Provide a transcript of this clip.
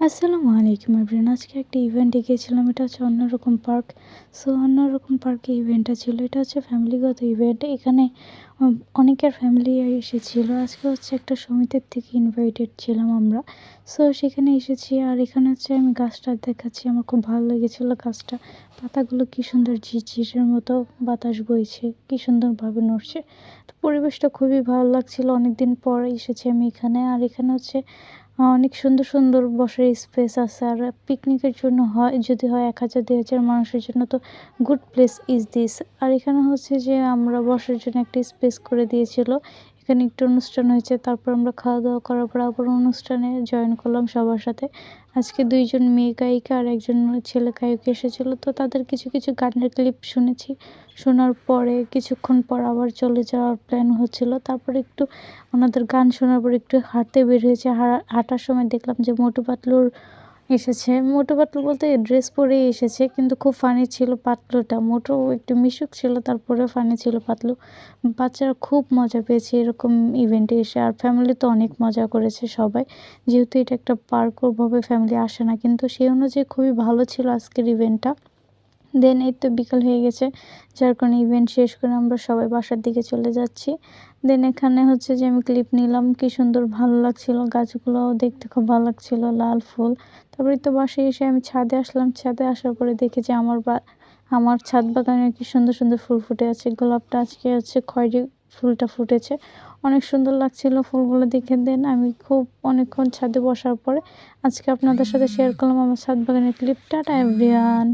আসসালামু আলাইকুম এভরিওয়ান। আজকে একটা ইভেন্টে গিয়েছিলাম। এটা হচ্ছে অন্যরকম পার্ক। সো অন্যরকম পার্কে ইভেন্টটা ছিল। এটা হচ্ছে ফ্যামিলিগত ইভেন্ট। এখানে অনেকের ফ্যামিলি এসেছিল। আজকে হচ্ছে একটা সমিতির থেকে ইনভাইটেড ছিলাম আমরা। সো সেখানে এসেছি আর এখানে হচ্ছে আমি গাছটা দেখাচ্ছি। আমার খুব ভালো লেগেছিল গাছটা। পাতাগুলো কি সুন্দর ঝিরঝিরের মতো বাতাস বইছে। কি সুন্দরভাবে নড়ছে। তো পরিবেশটা খুবই ভালো লাগছিল। অনেকদিন পর এসেছি আমি এখানে। আর এখানে হচ্ছে অনেক সুন্দর, সুন্দর বসার স্পেস আছে। আর পিকনিকের জন্য যদি হয় ১,০০০-২,০০০ মানুষের জন্য তো গুড প্লেস ইজ দিস। আর এখানে হচ্ছে যে আমরা বসার জন্য একটা স্পেস করে দিয়েছিল। এখানে একটু অনুষ্ঠান হয়েছে। তারপর আমরা খাওয়া-দাওয়া করার পর আবার অনুষ্ঠানে জয়েন করলাম সবার সাথে। আজকে ২ জন মেয়ে গায়িকা আর একজন ছেলে গায়ক এসেছিল। তো তাদের কিছু, কিছু গানের ক্লিপ শুনেছি। শোনার পরে কিছুক্ষণ পর আবার চলে যাওয়ার প্ল্যান হচ্ছিল। তারপরে একটু ওনাদের গান শোনার পর একটু হাঁটতে বের হয়েছি। হাঁটার সময় দেখলাম যে মোটু পাতলুর এসেছে। মোটু পাতলু বলতে ড্রেস পরেই এসেছে, কিন্তু খুব ফানি ছিল পাতলুটা। মোটু একটু মিশুক ছিল, তারপরেও ফানি ছিল পাতলু। বাচ্চারা খুব মজা পেয়েছে এরকম ইভেন্টে এসে। আর ফ্যামিলি তো অনেক মজা করেছে সবাই। যেহেতু এটা একটা পার্ক, ওভাবে ফ্যামিলি আসে না, কিন্তু সেই অনুযায়ী খুবই ভালো ছিল আজকের ইভেন্টটা। দেন এই তো বিকাল হয়ে গেছে, যার কারণে ইভেন্ট শেষ করে আমরা সবাই বাসার দিকে চলে যাচ্ছি। দেন এখানে হচ্ছে যে আমি ক্লিপ নিলাম, কি সুন্দর ভালো লাগছিল, গাছগুলোও দেখতে খুব ভালো লাগছিল, লাল ফুল। তারপরে তো বাসায় এসে আমি ছাদে আসলাম। ছাদে আসার পরে দেখি যে আমার ছাদ বাগানে কি সুন্দর সুন্দর ফুল ফুটে আছে। গোলাপটা আজকে হচ্ছে খয়েরি ফুলটা ফুটেছে, অনেক সুন্দর লাগছিল ফুলগুলো দেখে। দেন আমি খুব অনেকক্ষণ ছাদে বসার পরে আজকে আপনাদের সাথে শেয়ার করলাম আমার ছাদ বাগানের ক্লিপটা। Tata everyone.